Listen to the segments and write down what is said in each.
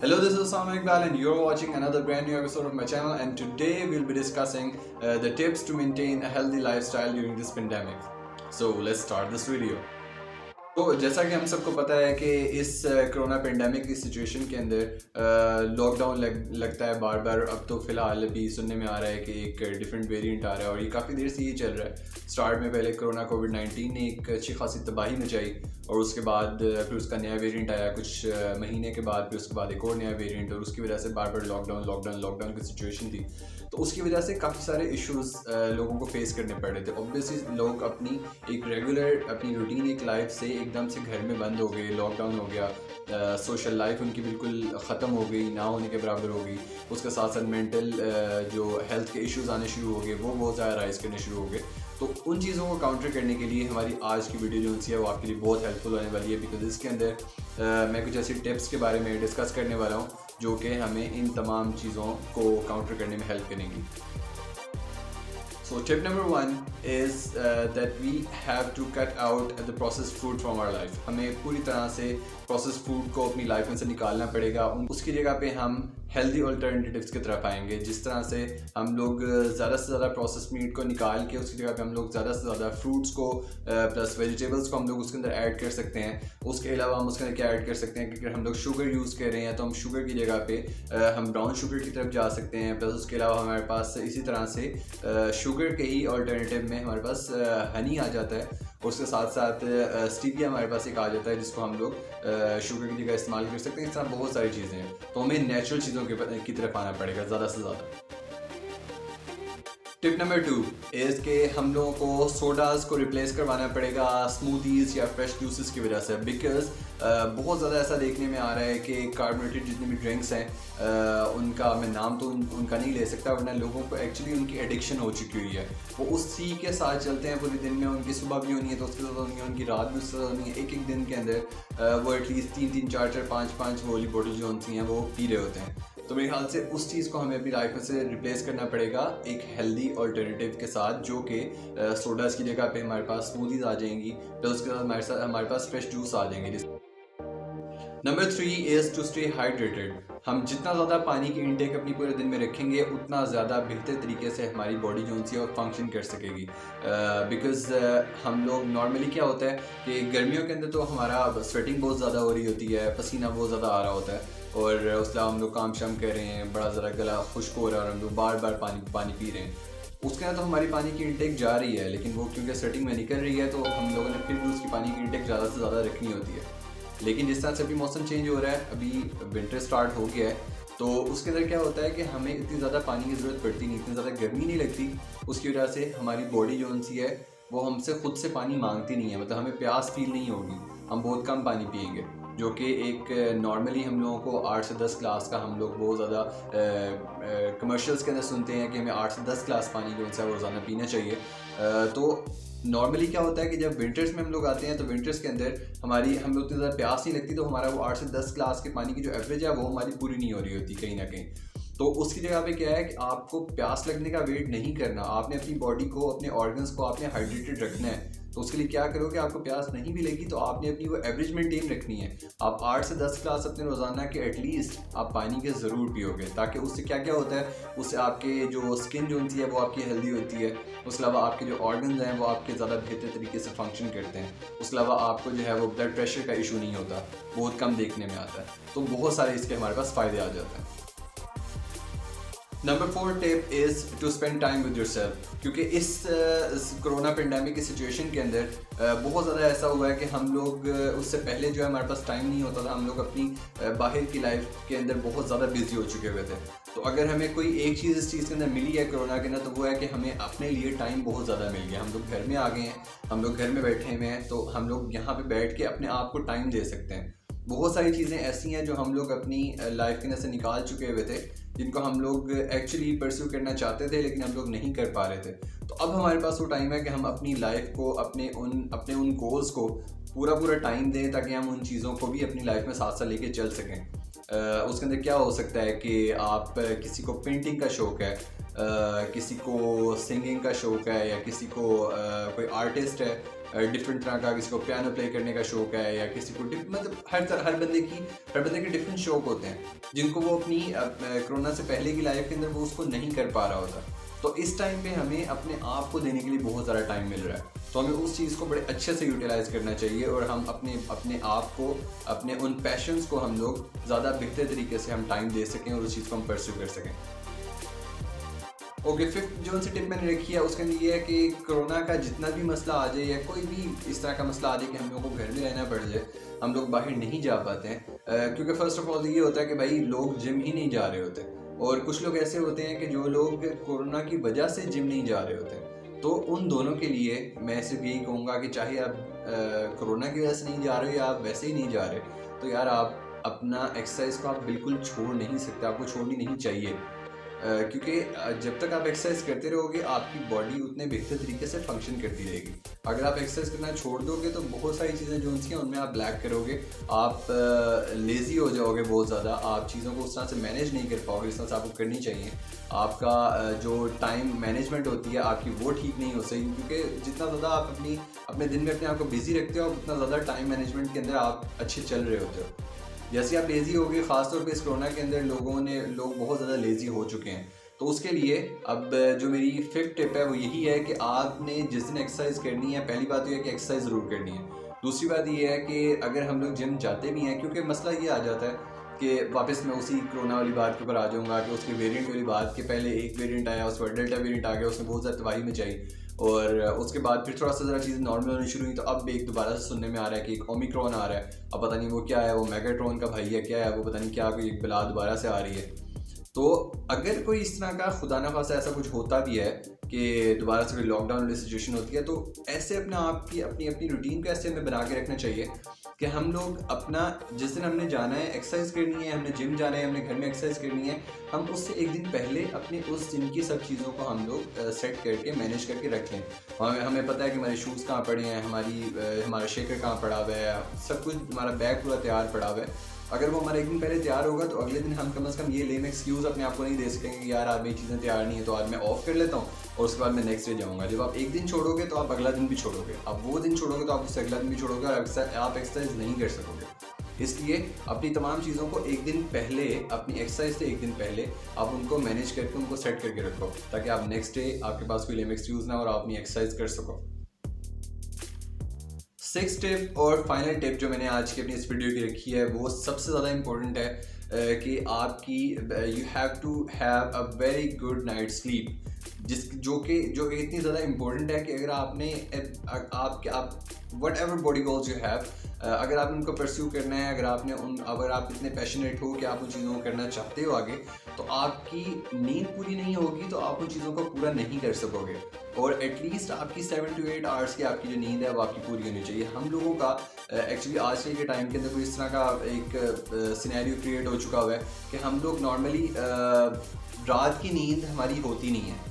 Hello, this is Osama Iqbal and you're watching another brand new episode of my channel, and today we'll be discussing the tips to maintain a healthy lifestyle during this pandemic. So let's start this video. तो जैसा कि हम सबको पता है कि इस corona pandemic की सिचुएशन के अंदर लॉकडाउन लगता है बार बार। अब तो फ़िलहाल अभी सुनने में आ रहा है कि एक डिफरेंट वेरिएंट आ रहा है और ये काफ़ी देर से ये चल रहा है। स्टार्ट में पहले कोरोना कोविड-19 ने एक अच्छी खासी तबाही मचाई और उसके बाद फिर उसका नया वेरिएंट आया कुछ महीने के बाद, फिर उसके बाद एक और नया वेरिएंट, और उसकी वजह से बार बार लॉकडाउन की सिचुएशन थी। तो उसकी वजह से काफ़ी सारे इश्यूज़ लोगों को फेस करने पड़ रहे थे। ऑब्वियसली लोग अपनी एक रेगुलर अपनी रूटीन एक लाइफ से एकदम से घर में बंद हो गए, लॉकडाउन हो गया, सोशल लाइफ उनकी बिल्कुल ख़त्म हो गई, ना होने के बराबर हो गई। उसके साथ साथ मेंटल जो हेल्थ के इश्यूज़ आने शुरू हो गए वो बहुत ज़्यादा राइज़ करने शुरू हो गए। तो उन चीज़ों को काउंटर करने के लिए हमारी आज की वीडियो जो सी है वो आपके लिए बहुत हेल्पफुल होने वाली है, बिकॉज इसके अंदर मैं कुछ ऐसी टिप्स के बारे में डिस्कस करने वाला हूँ जो कि हमें इन तमाम चीज़ों को काउंटर करने में हेल्प करेंगी। So tip number one is that we have to cut out the processed food from our life. हमें पूरी तरह से processed food को अपनी लाइफ में से निकालना पड़ेगा। उसकी जगह पे हम हेल्दी अल्टरनेटिव्स की तरफ आएंगे, जिस तरह से हम लोग ज़्यादा से ज़्यादा प्रोसेस मीट को निकाल के उसकी जगह पे हम लोग ज़्यादा से ज़्यादा फ्रूट्स को प्लस वेजिटेबल्स को हम लोग उसके अंदर ऐड कर सकते हैं। उसके अलावा हम उसके अंदर क्या ऐड कर सकते हैं कि अगर हम लोग शुगर यूज़ कर रहे हैं तो हम शुगर की जगह पे हम ब्राउन शुगर की तरफ जा सकते हैं। प्लस उसके अलावा हमारे पास इसी तरह से शुगर के ही अल्टरनेटिव में हमारे पास हनी आ जाता है। उसके साथ साथ स्टीविया हमारे पास एक आ जाता है जिसको हम लोग शुगर की जगह इस्तेमाल कर सकते हैं। इस तरह बहुत सारी चीज़ें हैं, तो हमें नेचुरल चीज़ों की तरफ आना पड़ेगा ज़्यादा से ज़्यादा। टिप नंबर 2 इज़ कि हम लोगों को सोडाज़ को रिप्लेस करवाना पड़ेगा स्मूदीज़ या फ्रेश जूसेस की वजह से, बिकॉज़ बहुत ज़्यादा ऐसा देखने में आ रहा है कि कार्बोनेटेड जितनी भी ड्रिंक्स हैं उनका मैं नाम तो उनका नहीं ले सकता, वरना लोगों को एक्चुअली उनकी एडिक्शन हो चुकी हुई है। वो उसी के साथ चलते हैं पूरे दिन में। उनकी सुबह भी होनी है तो उसके साथ होनी है, उनकी रात भी उसके साथ होनी है। एक दिन के अंदर वो एटलीस्ट 3-3, 4-4, 5-5 वो वाली बॉटल जो होती हैं वो पी रहे होते हैं। तो मेरे ख्याल से उस चीज़ को हमें अपनी लाइफ में से रिप्लेस करना पड़ेगा एक हेल्दी अल्टरनेटिव के साथ, जो कि सोडास की जगह पे हमारे पाथ स्मूदीज़ आ जाएंगी, तो उसके साथ हमारे पास फ्रेश जूस आ जाएंगे। Number 3 is to stay hydrated. हम जितना ज़्यादा पानी की इंटेक अपनी पूरे दिन में रखेंगे उतना ज़्यादा बेहतर तरीके से हमारी बॉडी जो है वो फंक्शन कर सकेगी। बिकॉज़ हम लोग नॉर्मली क्या होता है कि गर्मियों के अंदर तो हमारा स्वेटिंग बहुत ज़्यादा हो रही होती है, पसीना बहुत ज़्यादा आ रहा होता है, और उसके अलावा हम लोग काम शाम कर रहे हैं, बड़ा ज़रा गला खुश्क हो रहा है और हम लोग बार बार पानी पी रहे हैं। उसके अंदर तो हमारी पानी की इंटेक जा रही है, लेकिन वो क्योंकि स्वेटिंग में निकल रही है तो हम लोगों ने फिर भी उसकी पानी की इंटेक ज़्यादा से ज़्यादा रखनी होती है। लेकिन जिस तरह से अभी मौसम चेंज हो रहा है, अभी विंटर स्टार्ट हो गया है, तो उसके अंदर क्या होता है कि हमें इतनी ज़्यादा पानी की ज़रूरत पड़ती नहीं, इतनी ज़्यादा गर्मी नहीं लगती। उसकी वजह से हमारी बॉडी जो सी है वो हमसे खुद से पानी मांगती नहीं है, मतलब हमें प्यास फील नहीं होगी, हम बहुत कम पानी पिएंगे। जो कि एक नॉर्मली हम लोगों को 8 से 10 ग्लास का, हम लोग बहुत ज़्यादा कमर्शियल्स के अंदर सुनते हैं कि हमें 8 से 10 ग्लास पानी जो है वो रोज़ाना पीना चाहिए। तो नॉर्मली क्या होता है कि जब विंटर्स में हम लोग आते हैं तो विंटर्स के अंदर हमें उतनी ज़्यादा प्यास नहीं लगती, तो हमारा वो 8 से 10 ग्लास के पानी की जो एवरेज है वो हमारी पूरी नहीं हो रही होती कहीं ना कहीं। तो उसकी जगह पे क्या है कि आपको प्यास लगने का वेट नहीं करना, आपने अपनी बॉडी को, अपने ऑर्गन्स को आपने हाइड्रेटेड रखना है। तो उसके लिए क्या करोगे, आपको प्यास नहीं भी लगी तो आपने अपनी वो एवरेज मेंटेन रखनी है। आप 8 से 10 ग्लास अपने रोज़ाना के एटलीस्ट आप पानी के ज़रूर पियोगे, ताकि उससे क्या क्या होता है, उससे आपके जो स्किन जो होती है वो आपकी हेल्दी होती है। उसके अलावा आपके जो ऑर्गन्स हैं वो आपके ज़्यादा बेहतर तरीके से फंक्शन करते हैं। उसके अलावा आपको जो है वो ब्लड प्रेशर का इशू नहीं होता, बहुत कम देखने में आता है। तो बहुत सारे इसके हमारे पास फ़ायदे आ जाते हैं। Number 4 tip is to spend time with yourself, क्योंकि इस कोरोना पेंडेमिक की सिचुएशन के अंदर बहुत ज़्यादा ऐसा हुआ है कि हम लोग उससे पहले जो है हमारे पास टाइम नहीं होता था, हम लोग अपनी बाहर की लाइफ के अंदर बहुत ज़्यादा बिजी हो चुके हुए थे। तो अगर हमें कोई एक चीज़ इस चीज़ के अंदर मिली है कोरोना के अंदर, तो वो है कि हमें अपने लिए टाइम बहुत ज़्यादा मिल गया। हम लोग घर में आ गए हैं, हम लोग घर में बैठे हुए हैं, तो हम लोग यहाँ पर बैठ के अपने आप को टाइम दे सकते हैं। बहुत सारी चीज़ें ऐसी हैं जो हम लोग अपनी लाइफ के अंदर से निकाल चुके हुए थे, जिनको हम लोग एक्चुअली परस्यू करना चाहते थे लेकिन हम लोग नहीं कर पा रहे थे। तो अब हमारे पास वो टाइम है कि हम अपनी लाइफ को, अपने उन गोल्स को पूरा टाइम दें, ताकि हम उन चीज़ों को भी अपनी लाइफ में साथ साथ लेके चल सकें। उसके अंदर क्या हो सकता है कि आप किसी को पेंटिंग का शौक़ है, किसी को सिंगिंग का शौक़ है, या किसी को कोई आर्टिस्ट है डिफरेंट तरह का, किसी को पियानो प्ले करने का शौक है, या किसी को मतलब हर बंदे के डिफरेंट शौक होते हैं जिनको वो अपनी कोरोना से पहले की लाइफ के अंदर वो उसको नहीं कर पा रहा होता। तो इस टाइम पे हमें अपने आप को देने के लिए बहुत ज़्यादा टाइम मिल रहा है, तो हमें उस चीज़ को बड़े अच्छे से यूटिलाइज़ करना चाहिए और हम अपने आप को, अपने उन पैशंस को हम लोग ज़्यादा बेहतर तरीके से हम टाइम दे सकें और उस चीज़ को हम परस्यू कर सकें। ओके, फिफ्थ जो सी टिप मैंने रखी है उसके अंदर ये है कि कोरोना का जितना भी मसला आ जाए या कोई भी इस तरह का मसला आ जाए कि हम लोगों को घर में रहना पड़ जाए, हम लोग बाहर नहीं जा पाते हैं, क्योंकि फ़र्स्ट ऑफ ऑल ये होता है कि भाई लोग जिम ही नहीं जा रहे होते, और कुछ लोग ऐसे होते हैं कि जो लोग कोरोना की वजह से जिम नहीं जा रहे होते हैं। तो उन दोनों के लिए मैं सिर्फ यही कहूँगा कि चाहे आप कोरोना की वजह से नहीं जा रहे हो या आप वैसे ही नहीं जा रहे, तो यार आप अपना एक्सरसाइज को आप बिल्कुल छोड़ नहीं सकते, आपको छोड़नी नहीं चाहिए, क्योंकि जब तक आप एक्सरसाइज करते रहोगे आपकी बॉडी उतने बेहतर तरीके से फंक्शन करती रहेगी। अगर आप एक्सरसाइज करना छोड़ दोगे तो बहुत सारी चीज़ें जो हैं उनमें आप ब्लैक करोगे, आप लेज़ी हो जाओगे बहुत ज़्यादा, आप चीज़ों को उस तरह से मैनेज नहीं कर पाओगे जिस तरह से आपको करनी चाहिए। आपका जो टाइम मैनेजमेंट होती है आपकी वो ठीक नहीं हो सकेगी, क्योंकि जितना ज़्यादा आप अपने दिन में अपने आप को बिजी रखते हो उतना ज़्यादा टाइम मैनेजमेंट के अंदर आप अच्छे चल रहे होते हो। जैसे आप लेज़ी हो गए, ख़ासतौर पे इस कोरोना के अंदर लोग बहुत ज़्यादा लेज़ी हो चुके हैं, तो उसके लिए अब जो मेरी फिफ्थ टिप है वो यही है कि आपने जिस दिन एक्सरसाइज करनी है, पहली बात तो ये है कि एक्सरसाइज ज़रूर करनी है। दूसरी बात ये है कि अगर हम लोग जिम जाते भी हैं, क्योंकि मसला ये आ जाता है कि वापस मैं उसी कोरोना वाली बात के ऊपर आ जाऊँगा कि उसके वेरिएंट वाली बात के पहले एक वेरिएंट आया, उसके बाद डेल्टा वेरिएंट आ गया, उसने बहुत ज़्यादा तबाही मचाई, और उसके बाद फिर थोड़ा सा ज़रा चीज़ें नॉर्मल होनी शुरू हुई, तो अब एक दोबारा से सुनने में आ रहा है कि एक ओमिक्रॉन आ रहा है। अब पता नहीं वो क्या है, वो मेगाट्रॉन का भाई है क्या है, वो पता नहीं क्या, कोई एक बला दोबारा से आ रही है। तो अगर कोई इस तरह का खुदा न खासा ऐसा कुछ होता भी है कि दोबारा से कोई लॉकडाउन वाली सिचुएशन होती है, तो ऐसे अपने आप की अपनी रूटीन को ऐसे हमें बना के रखना चाहिए कि हम लोग अपना जिस दिन हमने जाना है एक्सरसाइज करनी है, हमने जिम जाना है, हमने घर में एक्सरसाइज करनी है, हम उससे एक दिन पहले अपने उस दिन की सब चीज़ों को हम लोग सेट करके मैनेज करके रख लें। हमें पता है कि हमारे शूज़ कहाँ पड़े हैं, हमारा शेकर कहाँ पड़ा हुआ है, सब कुछ हमारा बैग पूरा तैयार पड़ा हुआ है। अगर वो हमारा एक दिन पहले तैयार होगा तो अगले दिन हम कम से कम ये लेम एक्सक्यूज़ अपने आप को नहीं दे सकेंगे कि यार आज मेरी चीज़ें तैयार नहीं है तो आज मैं ऑफ कर लेता हूँ और उसके बाद मैं नेक्स्ट डे जाऊँगा। जब आप एक दिन छोड़ोगे तो आप अगला दिन भी छोड़ोगे, आप वो दिन छोड़ोगे तो आप उससे अगला दिन भी छोड़ोगे और आप एक्सरसाइज नहीं कर सकोगे। इसलिए अपनी तमाम चीज़ों को एक दिन पहले, अपनी एक्सरसाइज से एक दिन पहले आप उनको मैनेज करके उनको सेट करके रखो, ताकि आप नेक्स्ट डे आपके पास कोई लेम एक्सक्यूज़ ना और आप अपनी एक्सरसाइज कर सको। सिक्स टिप और फाइनल टिप जो मैंने आज की अपनी इस वीडियो की रखी है वो सबसे ज़्यादा इम्पोर्टेंट है कि आपकी you have to have a very good night sleep, जो इतनी ज़्यादा इम्पोर्टेंट है कि अगर आपने आप whatever body goals you have, अगर आपने उनको परस्यू करना है, अगर आप इतने पैशनेट हो कि आप उन चीज़ों को करना चाहते हो आगे, तो आपकी नींद पूरी नहीं होगी तो आप उन चीज़ों को पूरा नहीं कर सकोगे। और एटलीस्ट आपकी 7 to 8 आवर्स की आपकी जो नींद है वो आपकी पूरी होनी चाहिए। हम लोगों का एक्चुअली आज के टाइम के अंदर कोई इस तरह का एक सिनेरियो क्रिएट हो चुका हुआ है कि हम लोग नॉर्मली रात की नींद हमारी होती नहीं है।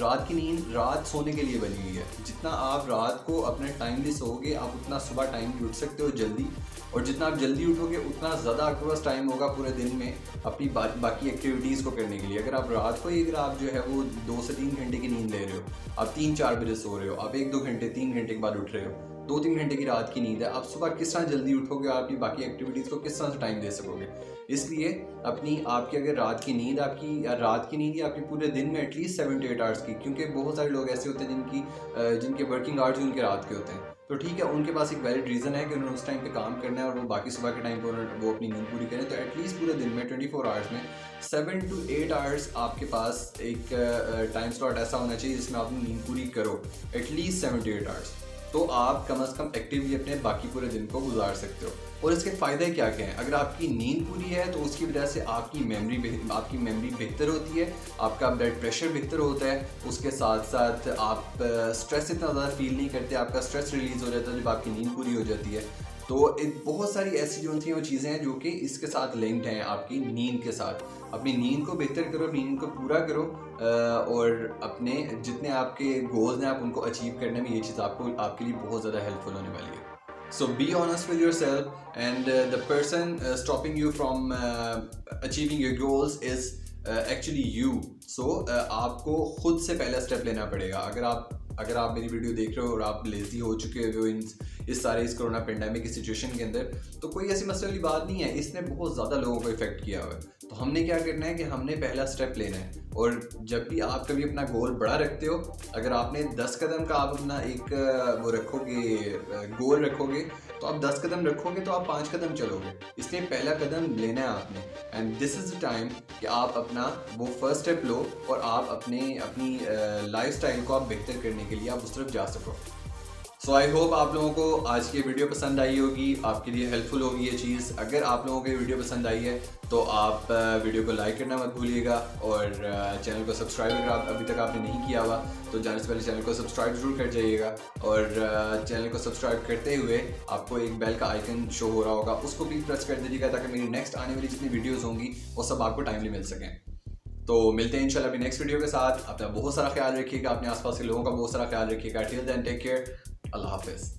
रात की नींद रात सोने के लिए बनी हुई है। जितना आप रात को अपने टाइमली सोओगे आप उतना सुबह टाइमली उठ सकते हो जल्दी, और जितना आप जल्दी उठोगे उतना ज़्यादा आपके पास टाइम होगा पूरे दिन में अपनी बाकी एक्टिविटीज़ को करने के लिए। अगर आप रात को ही आप जो है वो 2 से 3 घंटे की नींद ले रहे हो, आप 3-4 बजे सो रहे हो, आप 1-2 घंटे 3 घंटे के बाद उठ रहे हो, 2-3 घंटे की रात की नींद है, आप सुबह किस तरह जल्दी उठोगे और अपनी बाकी एक्टिविटीज़ को किस तरह से टाइम दे सकोगे। इसलिए आपकी अगर रात की नींद या आपकी पूरे दिन में एटलीस्ट 7 to 8 आवर्स की, क्योंकि बहुत सारे लोग ऐसे होते हैं जिनके वर्किंग आवर्स उनके रात के होते हैं, तो ठीक है उनके पास एक वैलिड रीज़न है कि उन्होंने उस टाइम पे काम करना है और वो बाकी सुबह के टाइम पर वो अपनी नींद पूरी करें। तो एटलीस्ट पूरे दिन में 24 आवर्स में 7 to 8 आवर्स आपके पास एक टाइम स्लॉट ऐसा होना चाहिए जिसमें आप नींद पूरी करो, एटलीस्ट 7 to 8 आवर्स। तो आप कम से कम एक्टिवली अपने बाकी पूरे दिन को गुजार सकते हो। और इसके फ़ायदे क्या क्या हैं? अगर आपकी नींद पूरी है तो उसकी वजह से आपकी मेमोरी बेहतर होती है, आपका ब्लड प्रेशर बेहतर होता है, उसके साथ साथ आप स्ट्रेस इतना ज़्यादा फील नहीं करते, आपका स्ट्रेस रिलीज़ हो जाता है जब आपकी नींद पूरी हो जाती है। तो बहुत सारी ऐसी जो थी वो चीज़ें हैं जो कि इसके साथ लिंक्ड हैं आपकी नींद के साथ। अपनी नींद को बेहतर करो, अपनी नींद को पूरा करो, और अपने जितने आपके गोल्स हैं आप उनको अचीव करने में ये चीज़ आपके लिए बहुत ज़्यादा हेल्पफुल होने वाली है। So be honest with yourself, and the person stopping you from achieving your goals is actually you. So आपको खुद से पहला स्टेप लेना पड़ेगा। अगर आप अगर आप मेरी वीडियो देख रहे हो और आप लेज़ी हो चुके हो इस सारे इस कोरोना पेंडेमिक की सिचुएशन के अंदर, तो कोई ऐसी मसले वाली बात नहीं है। इसने बहुत ज़्यादा लोगों को इफेक्ट किया हुआ है। तो हमने क्या करना है कि हमने पहला स्टेप लेना है। और जब भी आप कभी अपना गोल बड़ा रखते हो, अगर आपने 10 कदम का आप अपना एक वो रखोगे, गोल रखोगे, तो आप 10 कदम रखोगे तो आप 5 कदम चलोगे। इसलिए पहला कदम लेना है आपने, and this is the time कि आप अपना वो फर्स्ट स्टेप लो और आप अपनी लाइफस्टाइल को आप बेहतर करने के लिए आप उस तरफ जा सको। सो आई होप आप लोगों को आज की वीडियो पसंद आई होगी, आपके लिए हेल्पफुल होगी ये चीज़। अगर आप लोगों को ये वीडियो पसंद आई है तो आप वीडियो को लाइक करना मत भूलिएगा, और चैनल को सब्सक्राइब अगर अभी तक आपने नहीं किया हुआ तो जाने से पहले चैनल को सब्सक्राइब जरूर कर जाइएगा। और चैनल को सब्सक्राइब करते हुए आपको एक बेल का आइकन शो हो रहा होगा, उसको भी प्रेस कर दीजिएगा ताकि मेरी नेक्स्ट आने वाली जितनी वीडियोज़ होंगी वो सब आपको टाइमली मिल सकें। तो मिलते हैं इंशाल्लाह अपनी नेक्स्ट वीडियो के साथ। अपना बहुत सारा ख्याल रखिएगा, अपने आसपास के लोगों का बहुत सारा ख्याल रखिएगा। टिल देन टेक केयर, अल्लाह हाफिज़।